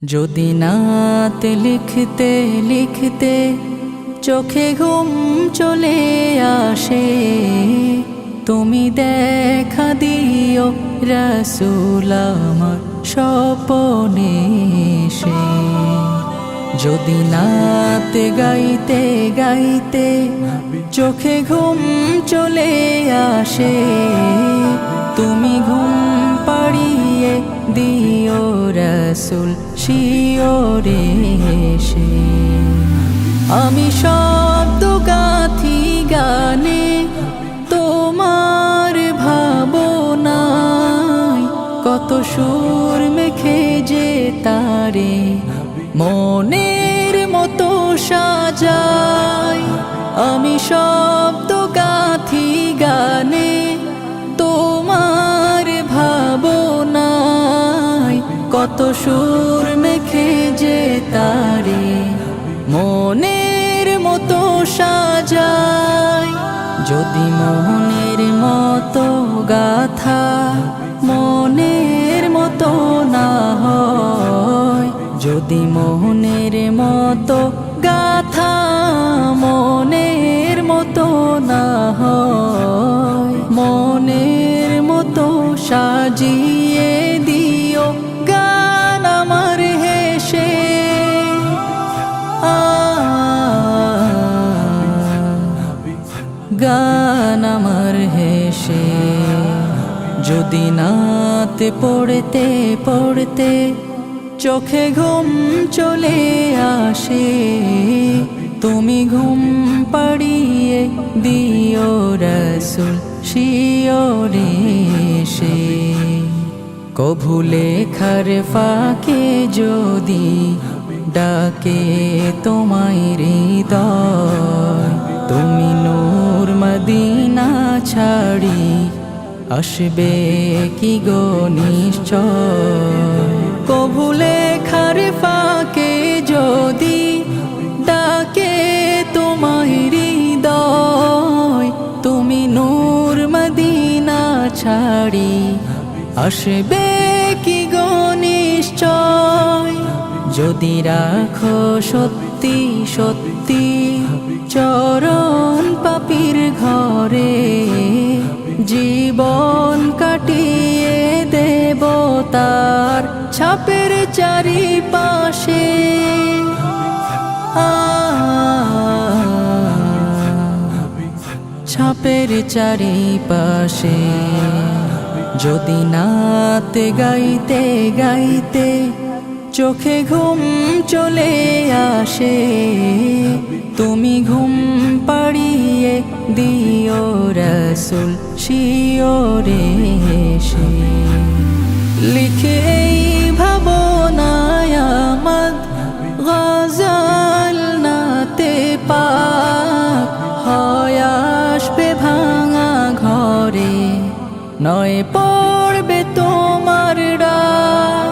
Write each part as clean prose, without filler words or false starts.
যদি নাত লিখতে লিখতে চোখে ঘুম চলে আসে, তুমি দেখা দিও রাসূল আমার স্বপ্নে এসে। যদি নাত গাইতে গাইতে চোখে ঘুম চলে আসে, তুমি ঘুম পাড়িয়ে দিও রাসূল শিওরে এসে। আমি শব্দ গাথি গানে তোমার ভাবনায়, কত সুর মেখে যে তারে মনের মতো সাজাই। আমি শব্দ গাথি গানে তোমার ভাবনায়, কত সুর মেখে যে তারে মনের মতো সাজাই। যদি মনের মতো গাথা মনের মতো না হয়, যদি মনের মতো গাথা মনের মতো না হয়, মনের মতো সাজিয়ে দিও গান আমার হেসে। গান আমার হেসে। যদি নাত পড়তে পড়তে চোখে ঘুম চলে আসে, তুমি ঘুম পাড়িয়ে দিও রাসূল শিওরে এসে। কভু লেখার ফাঁকে যদি ডাকে তোমায় হৃদয়, তুমি নূর মদিনা ছাড়ি আসবে কি গো নিশ্চয়। কভু লেখার ফাঁকে যদি ডাকে তোমায় হৃদয়, তুমি নূর মদিনা ছাড়ি আসবে কি গো নিশ্চয়। যদি রাখো সত্যি সত্যি চরণ পাপীর ঘরে, জীবন কাটিয়ে দেব তার ছাপের চারিপাশে। ছাপের চারিপাশে। যদি নাত গাইতে গাইতে চোখে ঘুম চলে আসে, তুমি ঘুম পাড়িয়ে দিও রাসূল শিওরে এসে। লিখে এই ভাবনায় আমদ গজল নাতে পাক, হয় আসবে ভাঙা ঘরে, নয় পড়বে তোমার ডাক।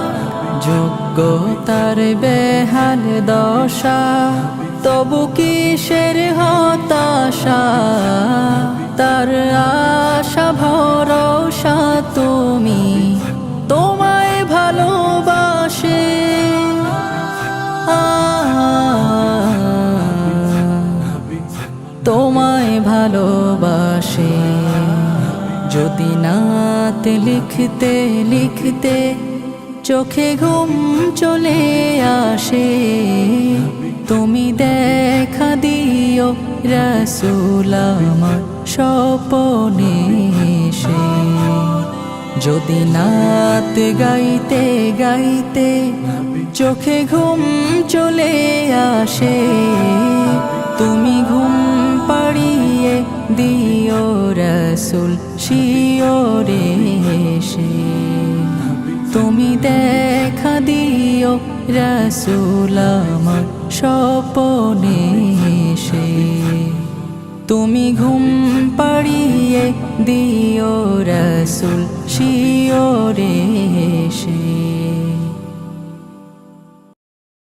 যোগ্যতার বেহাল দশা, তবু কিসের হতাশা, তার আশা ভরসা তুমি, তোমায় ভালোবাসে। তোমায় ভালোবাসে। যদি নাত লিখতে লিখতে চোখে ঘুম চলে আসে, তুমি দেখা দিও রাসূল আমার স্বপ্নে এসে। যদি নাত গাইতে গাইতে চোখে ঘুম চলে আসে, তুমি ঘুম পাড়িয়ে দিও রাসূল শিওরে এসে। তুমি দেখা দিও রাসূল আমার স্বপ্নে এসে। তুমি ঘুম পাড়িয়ে দিও রাসূল শিওরে এসে।